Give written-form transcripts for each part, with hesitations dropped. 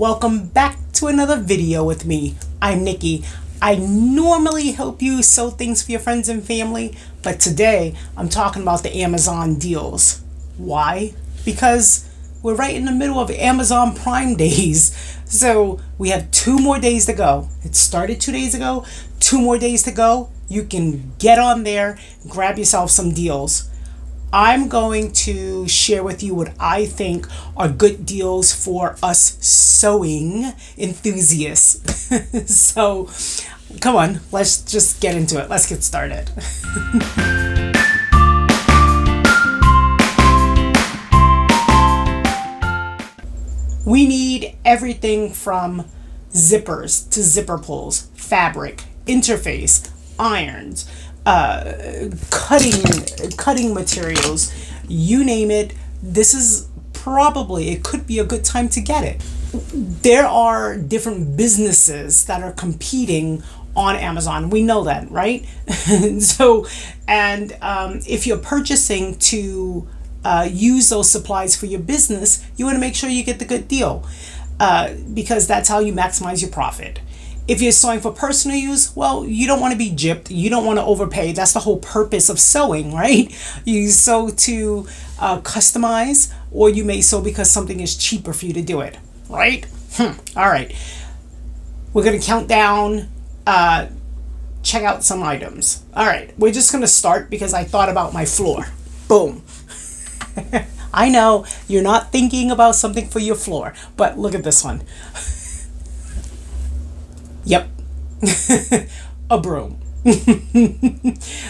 Welcome back to another video with me. I'm Nikki. I normally help you sew things for your friends and family, but today I'm talking about the Amazon deals. Why? Because we're right in the middle of Amazon Prime days. So we have 2 more days to go. It started 2 days ago, 2 more days to go. You can get on there, grab yourself some deals. I'm going to share with you what I think are good deals for us sewing enthusiasts. So come on, let's just get into it. Let's get started. We need everything from zippers to zipper pulls, fabric, interface, irons, cutting materials, you name it. This is probably, it could be a good time to get it. There are different businesses that are competing on Amazon. We know that, right? If you're purchasing to use those supplies for your business, you want to make sure you get the good deal, because that's how you maximize your profit. If you're sewing for personal use, well, you don't want to be gypped. You don't want to overpay. That's the whole purpose of sewing, right? You sew to customize, or you may sew because something is cheaper for you to do it, right? All right. We're going to count down, check out some items. All right. We're just going to start because I thought about my floor. Boom. I know you're not thinking about something for your floor, but look at this one. Yep. A broom.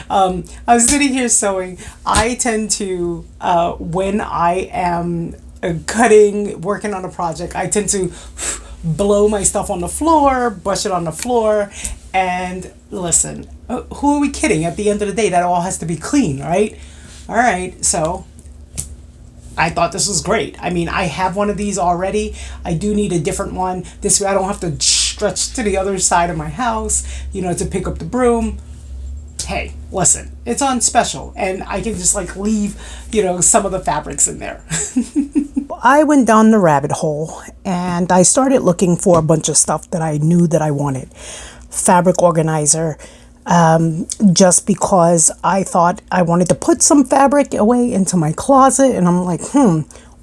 I was sitting here sewing. I tend to, when I am working on a project, I tend to blow my stuff on the floor, brush it on the floor, and listen, who are we kidding? At the end of the day, that all has to be clean, right? All right, so I thought this was great. I mean, I have one of these already. I do need a different one. This way I don't have to stretch to the other side of my house, to pick up the broom. Hey, listen, it's on special and I can just leave, some of the fabrics in there. I went down the rabbit hole and I started looking for a bunch of stuff that I knew that I wanted. Fabric organizer, just because I thought I wanted to put some fabric away into my closet, and I'm like,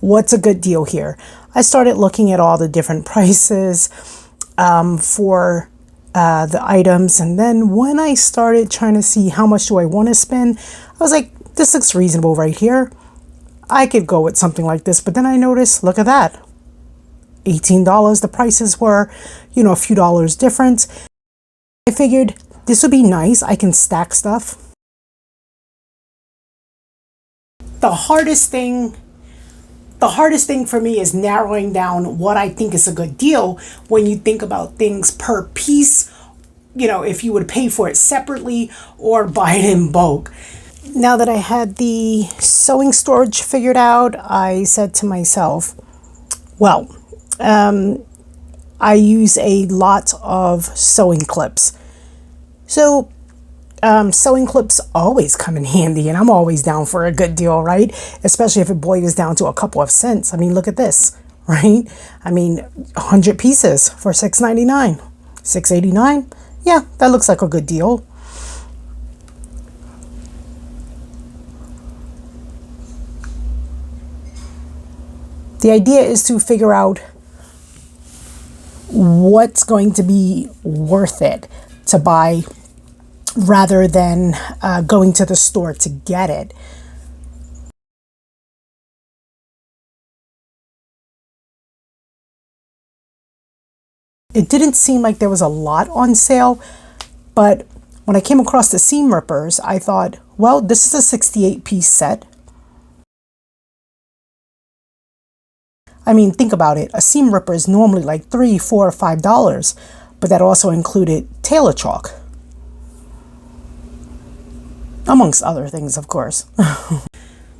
what's a good deal here? I started looking at all the different prices for the items, and then when I started trying to see how much do I want to spend, I was like, this looks reasonable right here. I could go with something like this, but then I noticed, look at that, $18. The prices were, a few dollars different. I figured this would be nice. I can stack stuff. The hardest thing for me is narrowing down what I think is a good deal when you think about things per piece, if you would pay for it separately or buy it in bulk. Now that I had the sewing storage figured out, I said to myself, well, I use a lot of sewing clips. So sewing clips always come in handy, and I'm always down for a good deal, right? Especially if it boils down to a couple of cents. I mean, look at this, right? I mean, 100 pieces for $6.99, $6.89. Yeah, that looks like a good deal. The idea is to figure out what's going to be worth it to buy rather than going to the store to get it. It didn't seem like there was a lot on sale, but when I came across the seam rippers, I thought, well, this is a 68-piece set. I mean, think about it. A seam ripper is normally like $3, $4, or $5, but that also included tailor chalk, amongst other things, of course.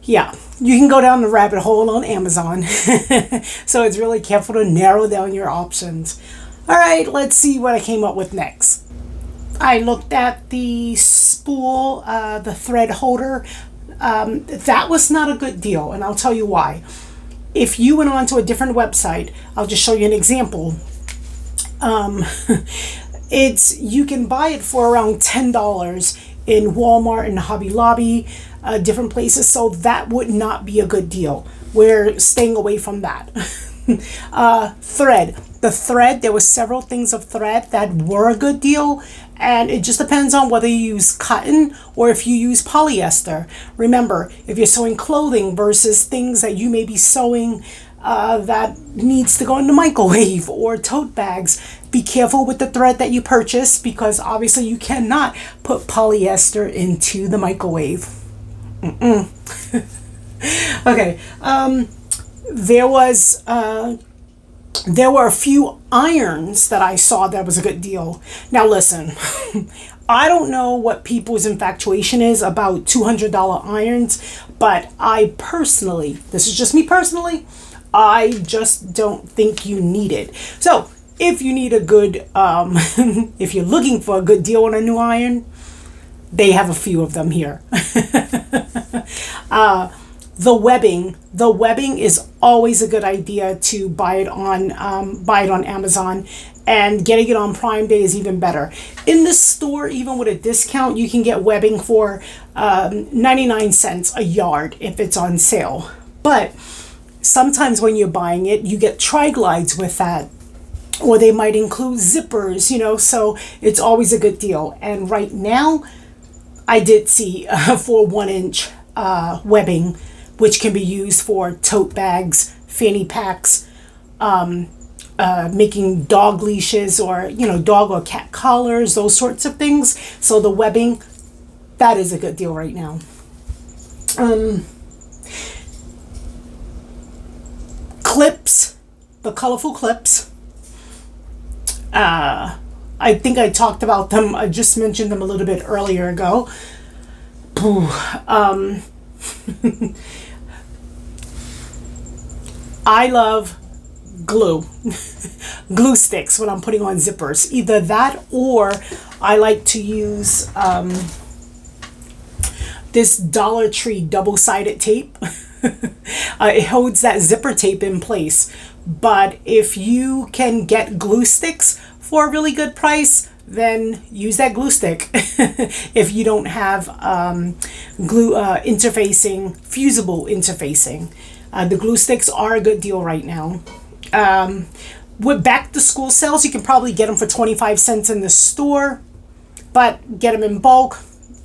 Yeah, you can go down the rabbit hole on Amazon. So it's really careful to narrow down your options. All right, let's see what I came up with next. I looked at the spool, the thread holder. That was not a good deal, and I'll tell you why. if you went on to a different website, I'll just show you an example. Um, it's you can buy it for around $10 in Walmart and Hobby Lobby, different places. So that would not be a good deal. We're staying away from that. Thread. The thread, there were several things of thread that were a good deal, and it just depends on whether you use cotton or if you use polyester. Remember, if you're sewing clothing versus things that you may be sewing that needs to go in the microwave or tote bags, be careful with the thread that you purchase, because obviously you cannot put polyester into the microwave. Okay, there were a few irons that I saw that was a good deal. Now listen, I don't know what people's infatuation is about $200 irons, but I personally, this is just me personally, I just don't think you need it. So if you need a good, if you're looking for a good deal on a new iron, they have a few of them here. The webbing is always a good idea to buy it on Amazon, and getting it on Prime Day is even better. In the store, even with a discount, you can get webbing for 99 cents a yard if it's on sale. But sometimes when you're buying it, you get tri-glides with that, or they might include zippers, so it's always a good deal. And right now, I did see for 1-inch webbing, which can be used for tote bags, fanny packs, making dog leashes, or dog or cat collars, those sorts of things. So the webbing, that is a good deal right now. Clips, the colorful clips. I think I talked about them. I just mentioned them a little bit earlier ago. I love glue. Glue sticks when I'm putting on zippers. Either that, or I like to use this Dollar Tree double-sided tape. It holds that zipper tape in place. But if you can get glue sticks for a really good price, then use that glue stick. If you don't have glue interfacing, fusible interfacing. The glue sticks are a good deal right now. With back to school sales, you can probably get them for 25 cents in the store, but get them in bulk.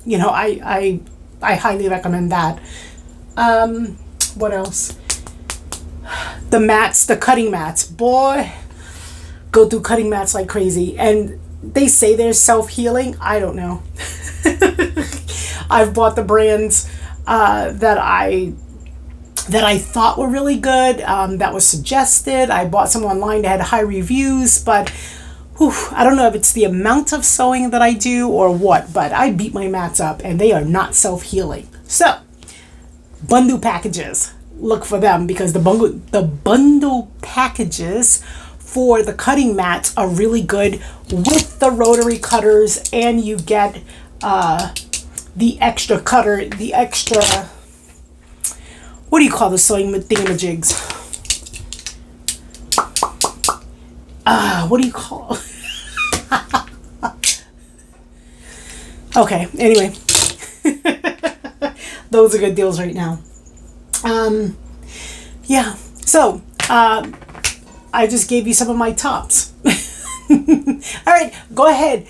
I highly recommend that. What else? The mats, the cutting mats. Boy, go through cutting mats like crazy. And they say they're self-healing. I don't know. I've bought the brands that I thought were really good, that was suggested. I bought some online that had high reviews, but I don't know if it's the amount of sewing that I do or what, but I beat my mats up and they are not self-healing. So, bundle packages. Look for them, because the bundle packages for the cutting mats are really good with the rotary cutters, and you get the extra cutter, the extra, what do you call the sewing thingamajigs? What do you call? Okay, anyway. Those are good deals right now. Yeah, so I just gave you some of my tops. All right, go ahead.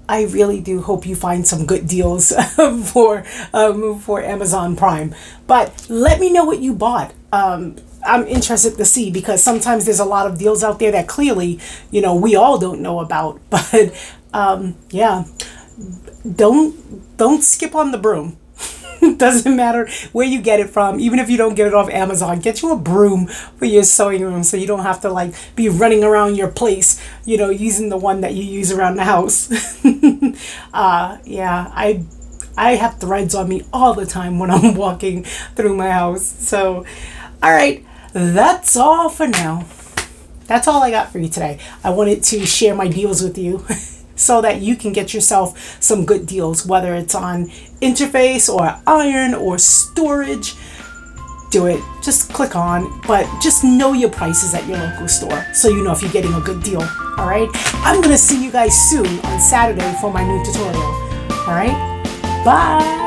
I really do hope you find some good deals for Amazon Prime. But let me know what you bought. I'm interested to see, because sometimes there's a lot of deals out there that clearly, we all don't know about. But yeah, don't skip on the broom. Doesn't matter where you get it from. Even if you don't get it off Amazon, get you a broom for your sewing room, so you don't have to be running around your place, using the one that you use around the house. Yeah, I have threads on me all the time when I'm walking through my house. So, all right, that's all for now. That's all I got for you today. I wanted to share my deals with you so that you can get yourself some good deals, whether it's on interface or iron or storage. do it. Just click on, but just know your prices at your local store so you know if you're getting a good deal. All right. I'm going to see you guys soon on Saturday for my new tutorial. All right. Bye.